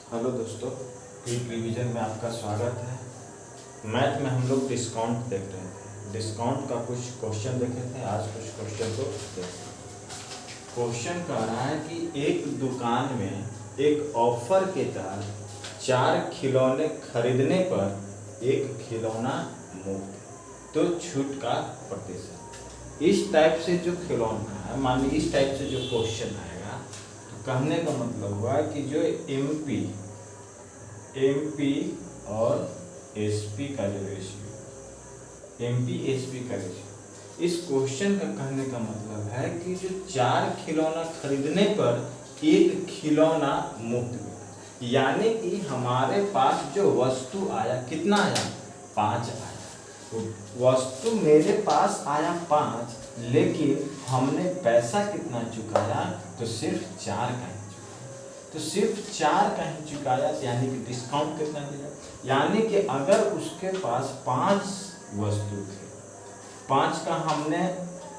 Hello दोस्तों, quick revision में आपका स्वागत है। मैथ में हम लोग डिस्काउंट देख रहे थे। डिस्काउंट का कुछ क्वेश्चन देखे थे, आज कुछ क्वेश्चन को देखते हैं। क्वेश्चन कह रहा है कि एक दुकान में एक ऑफर के तहत 4 खिलौने खरीदने पर एक खिलौना मुफ्त, तो छूट का प्रतिशत। इस टाइप से जो खिलौना है, मान लीजिए इस टाइप से जो क्वेश्चन आएगा, तो कहने का मतलब हुआ कि जो एमपी और एसपी का जो रेशियो, एमपी एसपी का रेशियो, इस क्वेश्चन का कहने का मतलब है कि जो 4 खिलौना खरीदने पर एक खिलौना मुफ्त मिला, यानी कि हमारे पास जो वस्तु आया कितना आया, 5 आया। तो वस्तु मेरे पास आया 5, लेकिन हमने पैसा कितना चुकाया, तो सिर्फ 4 का ही चुकाया। तो सिर्फ 4 का ही चुकाया, यानी कि डिस्काउंट कितना दिया, यानी कि अगर उसके पास 5 वस्तु थे, 5 का हमने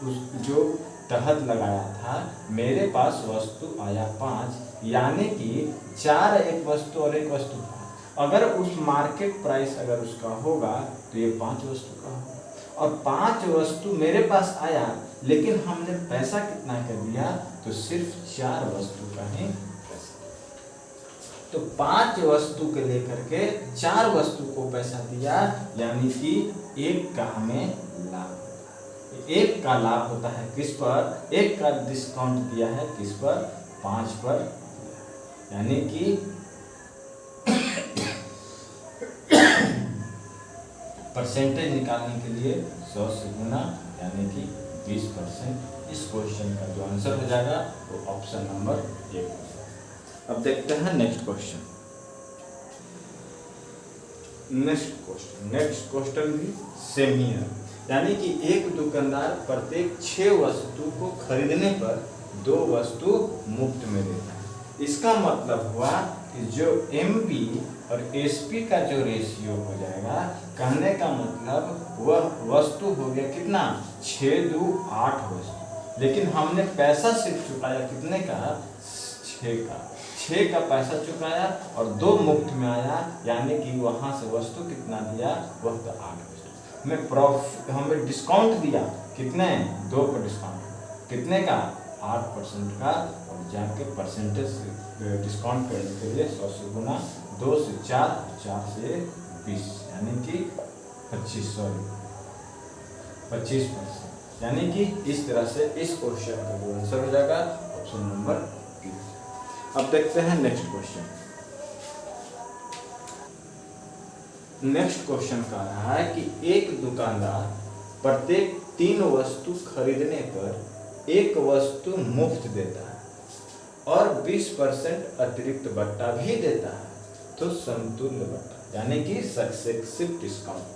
उस जो तहत लगाया था, मेरे पास वस्तु आया 5, यानी कि 4 एक वस्तु और एक वस्तु 5। अगर उस मार्केट प्राइस अगर उसका होगा तो ये 5 वस्तु का होगा, और 5 वस्तु मेरे पास आया, लेकिन हमने पैसा कितना कर दिया, तो सिर्फ 4 वस्तु का ही पैसा। तो 5 वस्तु के लेकर के 4 वस्तु को पैसा दिया, यानी कि 1 का हमें लाभ होता है। 1 का लाभ होता है किस पर, 1 का डिस्काउंट दिया है किस पर, 5 पर, यानी कि परसेंटेज निकालने के लिए 100 से गुना, यानी कि 20%। इस क्वेश्चन का जो आंसर हो जाएगा वो ऑप्शन नंबर 1 हो जाएगा। अब देखते हैं नेक्स्ट क्वेश्चन। नेक्स्ट क्वेश्चन भी सेम ही है, यानी कि एक दुकानदार प्रत्येक 6 वस्तु को खरीदने पर 2 वस्तु मुफ्त में देता है। इसका मतलब हुआ कि जो एमपी और एसपी का जो रेशियो हो जाएगा, कहने का मतलब वह वस्तु हो गया कितना, 6 2 8 वस्तु, लेकिन हमने पैसा सिर्फ चुकाया कितने का, 6 का पैसा चुकाया और 2 मुफ्त में आया, यानी कि वहां से वस्तु कितना दिया, वह तो 8 वस्तु। हमें डिस्काउंट दिया कितने, 2 पर डिस्काउंट कितने का, 8% का, और जाके परसेंटेज डिस्काउंट करने के लिए 100 से गुना, 2 से 4, 4 से 20, यानी कि 25%, यानी कि इस तरह से इस क्वेश्चन का जो आंसर हो जाएगा ऑप्शन नंबर 3। अब देखते हैं नेक्स्ट क्वेश्चन। नेक्स्ट क्वेश्चन कह रहा है कि एक दुकानदार प्रत्येक 3 वस्तु खरीदने पर 1 वस्तु मुफ्त देता है और 20% अतिरिक्त बट्टा भी देता है, तो समतुल्य बट्टा, यानी कि सक्सेसिव डिस्काउंट।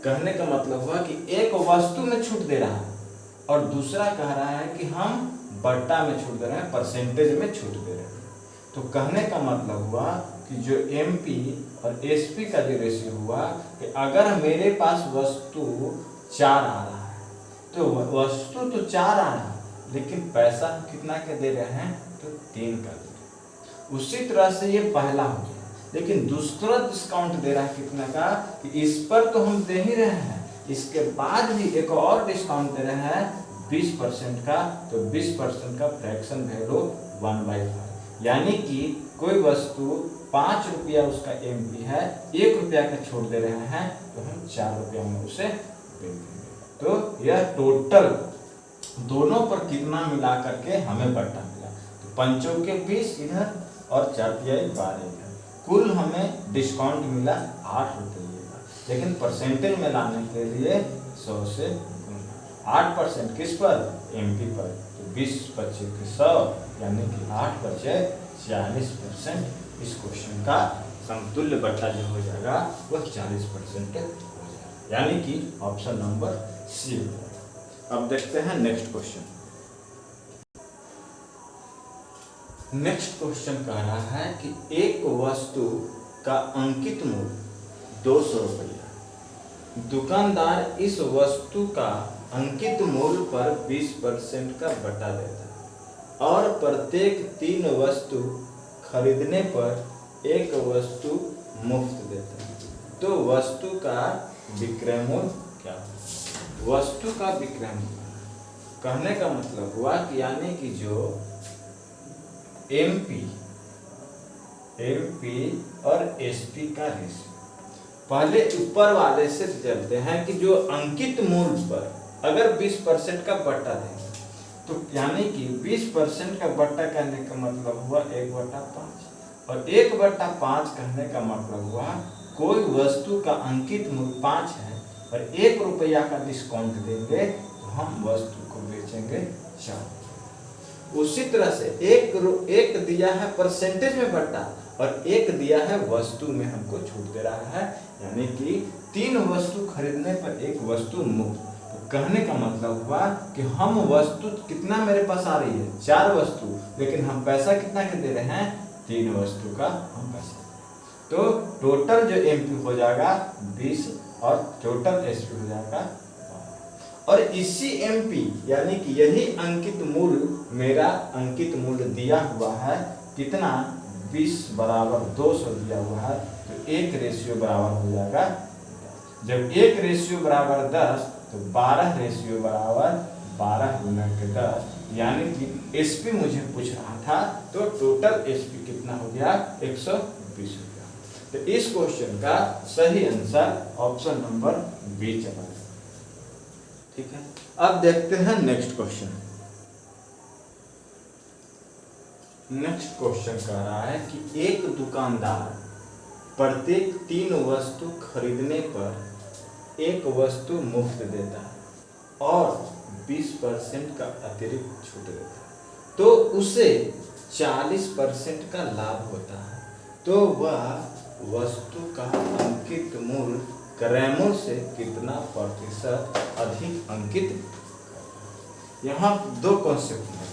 कहने का मतलब हुआ कि एक वस्तु में छूट दे रहा है और दूसरा कह रहा है कि हम बट्टा में छूट दे रहे हैं, परसेंटेज में छूट दे रहे हैं। तो कहने का मतलब हुआ कि जो एमपी और एसपी का जो रेशियो हुआ कि अगर मेरे पास वस्तु 4 आ रहा है, तो वस्तु तो 4 आ रहा है, लेकिन पैसा कितना के दे रहे हैं, तो 3 का दे रहे हैं। उसी तरह से ये पहला हो गया, लेकिन दूसरा डिस्काउंट दे रहा है कितना का, कि इस पर तो हम दे ही रहे हैं, इसके बाद भी एक और डिस्काउंट दे रहे हैं 20% का, तो 20% का फ्रैक्शन वैल्यू 1/5, यानी कि कोई वस्तु 5 रुपया उसका एमपी है, 1 रुपया का छोड़ दे रहे हैं, तो हम 4 रुपया में उसे बेच देंगे। तो यह टोटल दोनों पर कितना मिला करके हमें बट्टा मिला, तो 5 के 20 इधर और 4 12 इधर, कुल हमें डिस्काउंट मिला 8 रुपये का, लेकिन परसेंटेज में लाने के लिए 100 से 8% किस पर, एमपी पर, तो 20 25 के 100, यानी कि 8 बचे 40%। इस क्वेश्चन का समतुल्य बट्टा जो हो जाएगा वह 40% हो जाएगा, यानी कि ऑप्शन नंबर सी हो जाएगा। अब देखते हैं नेक्स्ट क्वेश्चन। नेक्स्ट क्वेश्चन कह रहा है कि एक वस्तु का अंकित मूल्य 200 रुपया, दुकानदार इस वस्तु का अंकित मूल्य पर 20% का बट्टा देता है और प्रत्येक 3 वस्तु खरीदने पर एक वस्तु मुफ्त देता है। तो वस्तु का विक्रय मूल्य क्या हुआ? वस्तु का विक्रय मूल्य कहने का मतलब हुआ कि यानी कि जो एमपी और एसपी का रेशियो, पहले ऊपर वाले से चलते हैं कि जो अंकित मूल्य पर अगर 20% का बट्टा देंगे तो यानी कि 20% का बट्टा कहने का मतलब हुआ 1/5 और 1/5 कहने का मतलब हुआ कोई वस्तु का अंकित मूल्य 5 है और 1 रुपया का डिस्काउंट देंगे तो हम वस्तु को बेचेंगे 4। उसी तरह से एक दिया है परसेंटेज में बट्टा और एक दिया है वस्तु में हमको छूट दे रहा है, यानी कि 3 वस्तु खरीदने पर एक वस्तु मुफ्त। तो कहने का मतलब हुआ कि हम वस्तु कितना मेरे पास आ रही है 4 वस्तु, लेकिन हम पैसा कितना के दे रहे हैं 3 वस्तु का हम पैसा। तो टोटल जो एमपी हो जाएगा 20 और टोटल एसपी हो जाएगा। और इसी एमपी यानी कि यही अंकित मूल्य मेरा अंकित मूल्य दिया हुआ है कितना 20 बराबर 200 दिया हुआ है, तो 1 रेशियो बराबर हो जाएगा। जब 1 रेशियो बराबर 10 तो 12 रेशियो बराबर 12 गुना के 10, यानी कि एसपी मुझे पूछ रहा था तो टोटल एसपी कितना हो गया 120 हो गया। तो इस क्वेश्चन का सही आंसर ऑप्शन नंबर बी चला। ठीक है, अब देखते हैं नेक्स्ट क्वेश्चन। नेक्स्ट क्वेश्चन कह रहा है कि एक दुकानदार प्रत्येक 3 वस्तु खरीदने पर एक वस्तु मुफ्त देता है और 20% का अतिरिक्त छूट देता है, तो उसे 40% का लाभ होता है। तो वह वस्तु का अंकित मूल्य क्रय मूल्य से कितना प्रतिशत अधिक अंकित? यहाँ 2 कॉन्सेप्ट है।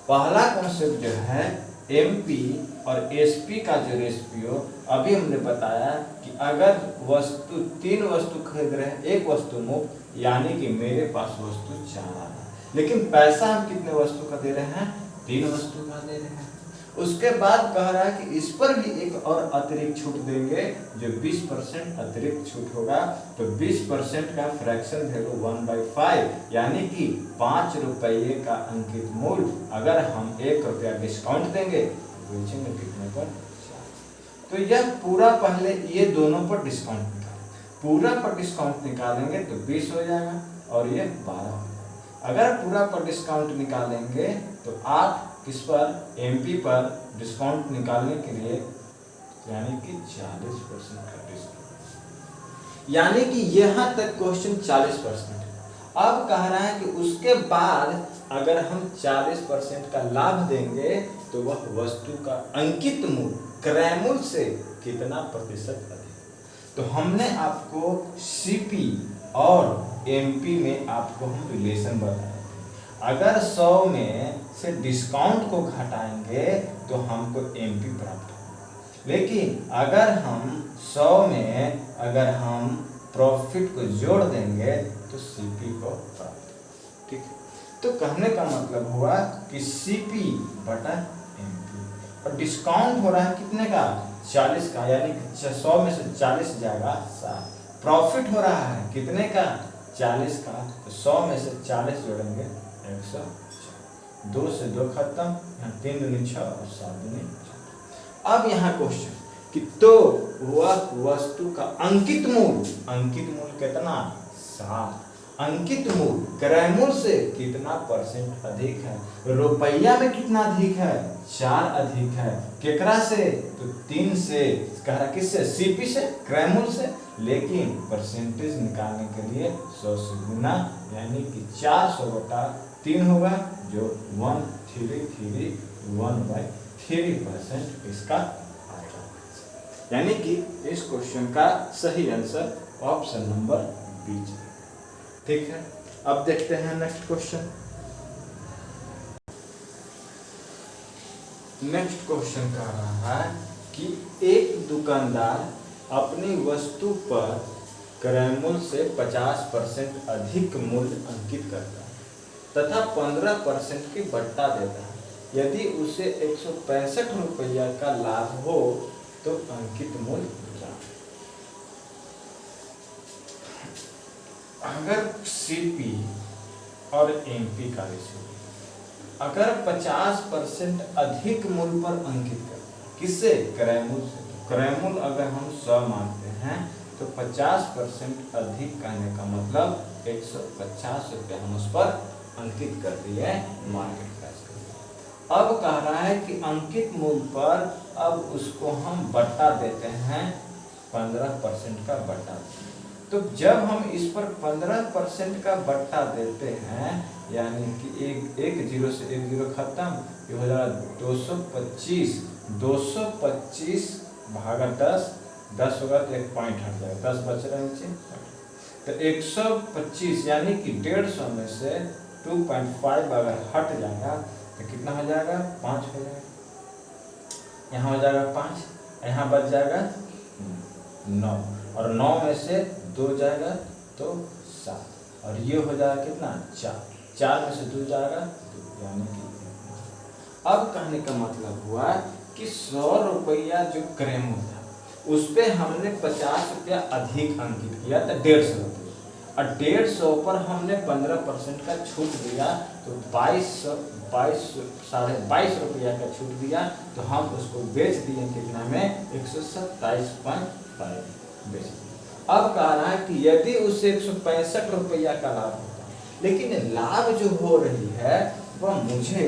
पहला कॉन्सेप्ट जो है एमपी और एसपी का जो रेशियो, अभी हमने बताया कि अगर वस्तु 3 वस्तु खरीद रहे हैं 1 वस्तु मुफ्त, यानी कि मेरे पास वस्तु 4 आ रहा है, लेकिन पैसा हम कितने वस्तु का दे रहे हैं 3 वस्तु का दे रहे हैं। उसके बाद कह रहा है कि इस पर भी एक और अतिरिक्त छूट देंगे जो 20% अतिरिक्त छूट होगा, तो 20% का फ्रैक्शन वैल्यू 1/5, यानी कि 5 रुपये का अंकित मूल्य अगर हम 1 रुपया डिस्काउंट देंगे तो बेचेंगे कितने पर 4। तो यह पूरा पहले ये दोनों पर डिस्काउंट निकालें, पूरा पर डिस्काउंट निकालेंगे तो 20 हो जाएगा और ये 12 हो जाएगा। अगर पूरा पर डिस्काउंट निकालेंगे तो 8 किस पर एमपी पर डिस्काउंट निकालने के लिए, यानी कि 40% का डिस्काउंट, यानी कि यहाँ तक क्वेश्चन 40%। अब कह रहा है कि उसके बाद अगर हम 40% का लाभ देंगे तो वह वस्तु का अंकित मूल्य क्रय मूल्य से कितना प्रतिशत अधिक। तो हमने आपको सीपी और एमपी में आपको हम रिलेशन बताया, अगर 100 में से डिस्काउंट को घटाएंगे तो हमको एमपी प्राप्त होगा, लेकिन अगर हम 100 में अगर हम प्रॉफिट को जोड़ देंगे तो सीपी को प्राप्त होगा। ठीक है, तो कहने का मतलब हुआ कि सीपी बटा एमपी, और डिस्काउंट हो रहा है कितने का 40 का, यानी 100 में से 40 जाएगा 7। प्रॉफिट हो रहा है कितने का 40 का, तो 100 में से 40 जोड़ेंगे 100, 2 से 2 खत्म, यहाँ 3 दूनी 6 और 7 दूनी 4। अब यहाँ क्वेश्चन कि तो वह वस्तु का अंकित मूल्य कितना 7, अंकित मूल्य क्रय मूल्य से कितना परसेंट अधिक है, रुपया में कितना अधिक है 4 अधिक है, केकरा से तो 3 से, कह रहा किससे सीपी से क्रय मूल्य से, लेकिन परसेंटेज निकालने के लिए 100 से गुना, यानी कि 400 बटा 3 होगा जो 1.331/3% इसका आएगा। यानी कि इस क्वेश्चन का सही आंसर ऑप्शन नंबर बी। ठीक है, अब देखते हैं नेक्स्ट क्वेश्चन। नेक्स्ट क्वेश्चन कह रहा है कि एक दुकानदार अपनी वस्तु पर क्रय मूल्य से 50% अधिक मूल्य अंकित करता है तथा 15% की बट्टा देता है, यदि उसे 165 रुपया का लाभ हो तो अंकित मूल्य क्या? अगर सीपी और एमपी का रेशियो अगर 50% अधिक मूल्य पर अंकित कर, किससे? क्रय मूल्य से। तो क्रय मूल्य अगर हम 100 मानते हैं तो 50% अधिक कहने का मतलब 150 रुपया हम उस पर अंकित कर दिए मार्केट प्राइस। अब कह रहा है कि अंकित मूल्य पर अब उसको हम बट्टा देते हैं 15% का बट्टा। तो जब हम इस पर 15% का बट्टा देते हैं यानी कि एक जीरो से एक जीरो खत्म, ये हो जाएगा 225 भागा 10 होगा तो एक पॉइंट हट जाएगा, 10 बच रहा है नीचे। तो 125 यानी कि 150 में से 2.5 अगर हट जाएगा तो कितना हो जाएगा? 5 हो जाएगा। यहाँ हो जाएगा 5, यहाँ बच जाएगा 9, और 9 में से 2 जाएगा तो 7, और ये हो जाएगा कितना? 4 में से 2 जाएगा 2, यानी कि अब कहने का मतलब हुआ कि 100 रुपया जो क्रय मूल्य था उस पर हमने 50 रुपया अधिक अंकित किया था 150 रुपये, और 150 पर हमने 15% का छूट दिया तो 22 रुपया का छूट दिया, तो हम उसको बेच दिए कितना में? 127.5 बेच दिया। अब कह रहा है कि यदि उससे 165 रुपया का लाभ होता, लेकिन लाभ जो हो रही है वह मुझे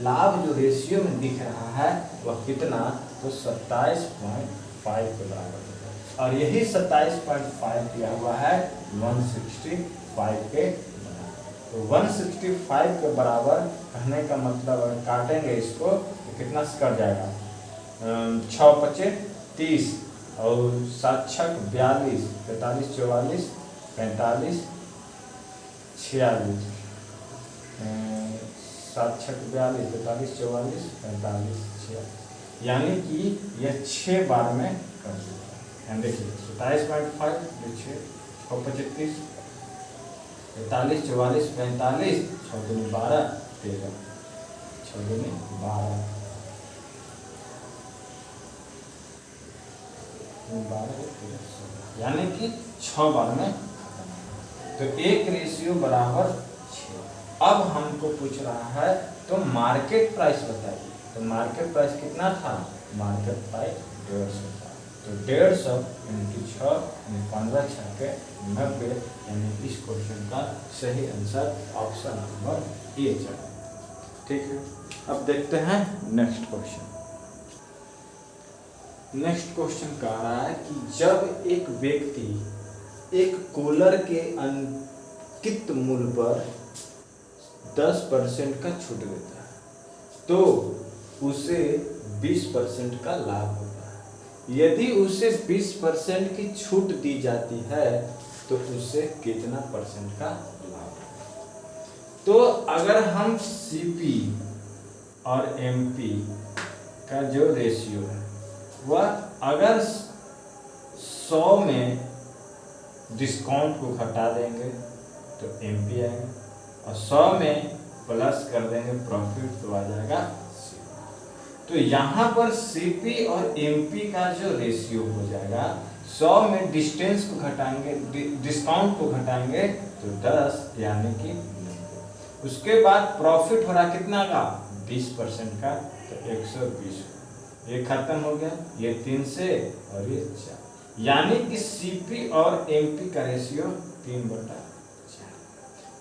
लाभ जो रेशियो में दिख रहा है वह कितना? तो 27.5 के बराबर होगा, और यही 27.5 दिया हुआ है 165 के बराबर। तो 165 के बराबर कहने का मतलब अगर काटेंगे इसको तो कितना से कट जाएगा? 6 पचे 30 और 7 छक 42, 43 44 45 46, 7 छक 42 45 44 45 46, यानी कि यह 6 बार में कर सकता है। देखिए 27.5 6 25 45 44 45 6 दूनी 12 13 6 दूनी 12 यानी कि 6 बार में। तो एक रेशियो बराबर 6। अब हमको पूछ रहा है तो मार्केट प्राइस बताइए। तो मार्केट प्राइस कितना था? मार्केट प्राइस 150 था। तो 150 इंटू 6 यानी 15 छक्के 90, यानी इस क्वेश्चन का सही आंसर ऑप्शन नंबर ए चला। ठीक है, अब देखते हैं नेक्स्ट क्वेश्चन। नेक्स्ट क्वेश्चन कह रहा है कि जब एक व्यक्ति एक कूलर के अंकित मूल्य पर 10% का छूट देता है तो उसे 20% का लाभ होता है। यदि उसे 20% की छूट दी जाती है तो उसे कितना परसेंट का लाभ होगा? तो अगर हम सीपी और एमपी का जो रेशियो है वह अगर 100 में डिस्काउंट को घटा देंगे तो एमपी आएगा, और 100 में प्लस कर देंगे प्रॉफिट तो आ जाएगा सीपी। तो यहाँ पर सीपी और एमपी का जो रेशियो हो जाएगा 100 में डिस्टेंस को घटाएंगे, डिस्काउंट को घटाएंगे तो 10 यानी कि 90। उसके बाद प्रॉफिट हो रहा कितना का? 20% का, तो 120। ये खत्म हो गया, ये 3 से और ये 4, यानी कि सीपी और एमपी का रेशियो 3/4।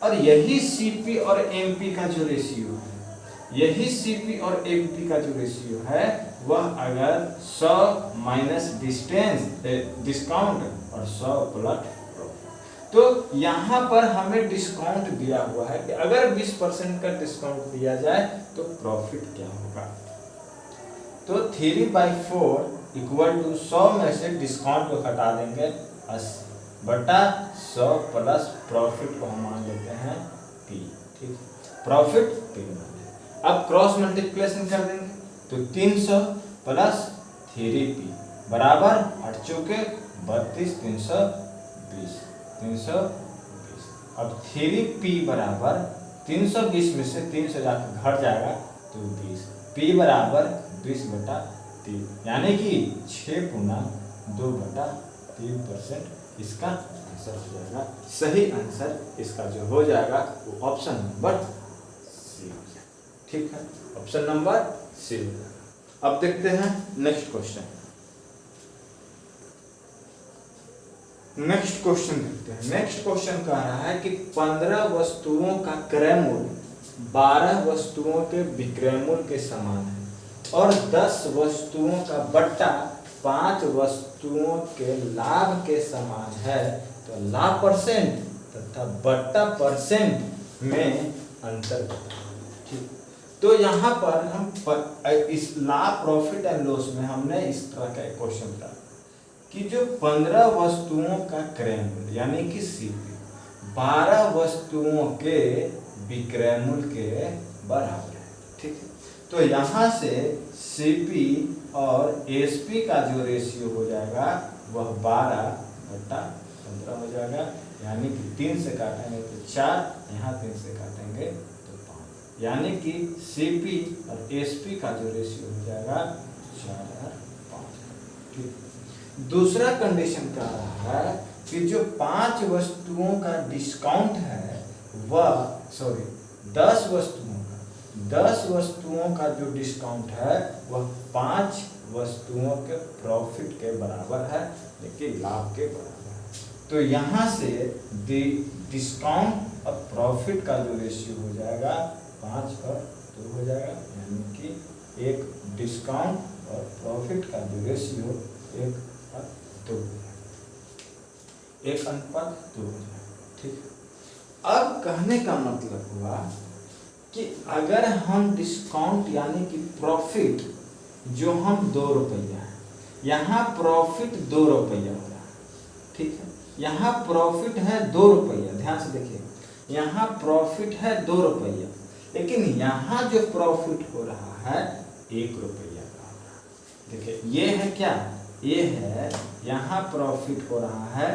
और यही सीपी और एमपी का जो रेशियो है, यही सीपी और एमपी का जो रेशियो है वह अगर 100 माइनस डिस्काउंट और 100 प्लस प्रॉफिट, तो यहाँ पर हमें डिस्काउंट दिया हुआ है कि अगर 20% का डिस्काउंट दिया जाए तो प्रॉफिट क्या होगा? तो 3/4 इक्वल टू 100 में से डिस्काउंट को हटा देंगे 80 बटा 100 प्लस प्रॉफिट को हम मान लेते हैं P। ठीक, प्रॉफिट P मान लेते। अब क्रॉस मल्टीप्लिकेशन कर देंगे तो 300 प्लस 3P बराबर हट चुके 32 320 320। अब 3P बराबर 320 में से 300 जाकर घट जाएगा तो 20, P बराबर 20/3, यानी कि 6 गुना 2/3% इसका आंसर हो जाएगा। सही आंसर इसका जो हो जाएगा वो ऑप्शन नंबर सी हो जाएगा। ठीक है, ऑप्शन नंबर सी हो जाएगा। अब देखते हैं नेक्स्ट क्वेश्चन। नेक्स्ट क्वेश्चन देखते हैं। नेक्स्ट क्वेश्चन कह रहा है कि 15 वस्तुओं का क्रय मूल्य 12 वस्तुओं के विक्रय मूल्य के समान है और 10 वस्तुओं का बट्टा 5 वस्तुओं के लाभ के समान है, तो लाभ परसेंट तथा बट्टा परसेंट में अंतर बताओ। ठीक, तो यहाँ पर हम इस लाभ प्रॉफिट एंड लॉस में हमने इस तरह का एक क्वेश्चन था कि जो 15 वस्तुओं का क्रय मूल्य यानी कि सीपी 12 वस्तुओं के विक्रय मूल्य के बराबर है। ठीक है, तो यहाँ से सीपी और एसपी का जो रेशियो हो जाएगा वह 12/15 हो जाएगा, यानी कि 3 से काटेंगे तो 4, यहाँ 3 से काटेंगे तो 5, यानी कि सीपी और एसपी का जो रेशियो हो जाएगा 4/5। ठीक, दूसरा कंडीशन कह रहा है कि जो 5 वस्तुओं का डिस्काउंट है वह 10 वस्तुओं का जो डिस्काउंट है वह 5 वस्तुओं के प्रॉफिट के बराबर है, लेकिन लाभ के बराबर है। तो यहाँ से डिस्काउंट और प्रॉफिट का जो रेशियो हो जाएगा 5/2 हो जाएगा, यानी कि एक डिस्काउंट और प्रॉफिट का जो रेशियो 1/2 हो जाएगा। ठीक, अब कहने का मतलब हुआ कि अगर हम डिस्काउंट यानी कि प्रॉफिट जो हम 2 रुपया है, यहाँ प्रॉफिट 2 रुपया हो रहा है। ठीक है, यहाँ प्रॉफिट है 2 रुपया, ध्यान से देखिए, यहाँ प्रॉफिट है 2 रुपया, लेकिन यहाँ जो प्रॉफिट हो रहा है 1 रुपया का हो रहा है। देखिए ये है क्या, ये है यहाँ प्रॉफिट हो रहा है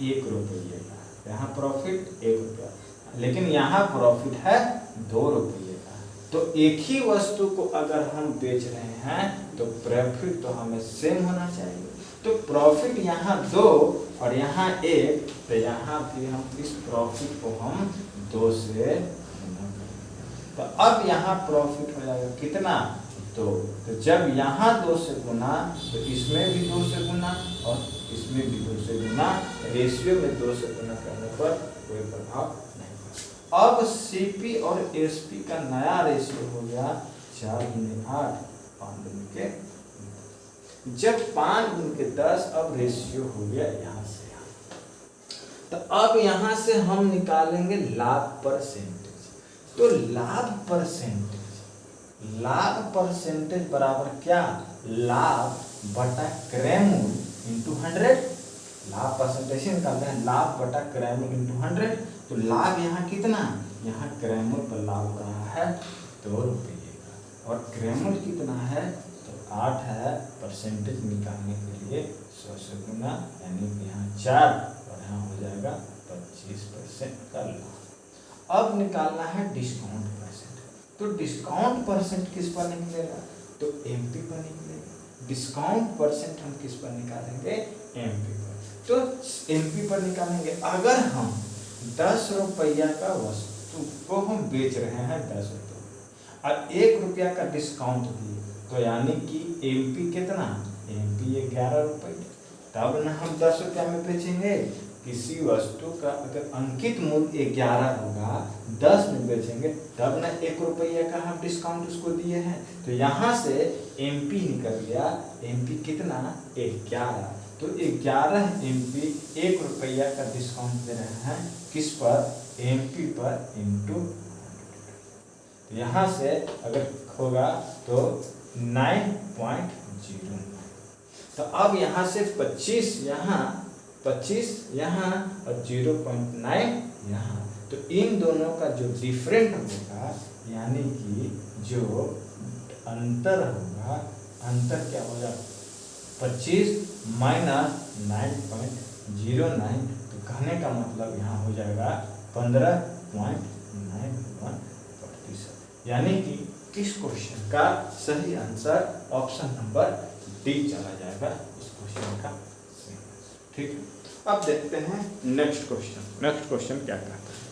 1 रुपये का, यहाँ प्रॉफिट 1 रुपया, लेकिन यहाँ प्रॉफिट है 2 रुपये का। तो एक ही वस्तु को अगर हम बेच रहे हैं तो प्रॉफिट तो हमें सेम होना चाहिए। तो प्रॉफिट यहाँ 2 और यहाँ 1, तो यहाँ भी हम इस प्रॉफिट को हम 2 से गुना करेंगे। तो अब यहाँ प्रॉफिट हो जाएगा कितना, 2। तो जब यहाँ 2 से गुना तो इसमें भी 2 से गुना और इसमें भी 2 से गुना, रेशियो में 2 से गुना करने पर कोई प्रभाव नहीं पड़ता। अब सीपी और एसपी का नया रेशियो हो गया 4×8, 5×10। जब 5×10 अब रेशियो हो गया यहाँ से यहाँ, तो अब यहाँ से हम निकालेंगे लाभ परसेंटेज। तो लाभ परसेंटेज बराबर क्या, लाभ बटा क्रय मूल्य इंटू 100। लाभ परसेंटेज निकालते हैं, लाभ बटा क्रय मूल्य इंटू 100। तो लाभ यहाँ कितना, यहाँ क्रय मूल्य पर लाभ हो रहा है 2 रुपये का, और क्रय मूल्य कितना है तो 8 है। परसेंटेज निकालने के लिए 100 से गुना, यानी कि यहाँ 4 और यहाँ हो जाएगा 25% का लाभ। अब निकालना है डिस्काउंट परसेंट। तो डिस्काउंट परसेंट किस पर निकलेगा, तो एमपी पर निकलेगा। डिस्काउंट परसेंट हम किस पर निकालेंगे, एमपी पर। तो एमपी पर निकालेंगे। अगर हम 10 रुपया का वस्तु को हम बेच रहे हैं 10 रुपये और 1 रुपया का डिस्काउंट दिए, तो यानी कि एमपी कितना, एमपी 11 रुपये। तब ना हम 10 रुपया में बेचेंगे। किसी वस्तु का अगर अंकित मूल्य 11 होगा, 10 में बेचेंगे, तब ना 1 रुपया का हम डिस्काउंट उसको दिए हैं। तो यहाँ से एमपी निकल गया, एमपी कितना 11। तो 11 एमपी 1 रुपया का डिस्काउंट दे रहे हैं किस पर, एमपी पर इंटू। यहाँ से अगर होगा तो 9.09। तो अब यहाँ से 25 यहाँ और 0.9 यहाँ, तो इन दोनों का जो डिफरेंट होगा, यानी कि जो अंतर होगा, अंतर क्या होगा 25 माइनस 9.09। तो कहने का मतलब यहाँ हो जाएगा 15.91%, यानी कि इस क्वेश्चन का सही आंसर ऑप्शन नंबर डी चला जाएगा इस क्वेश्चन का। ठीक है, अब देखते हैं नेक्स्ट क्वेश्चन क्या कहता है।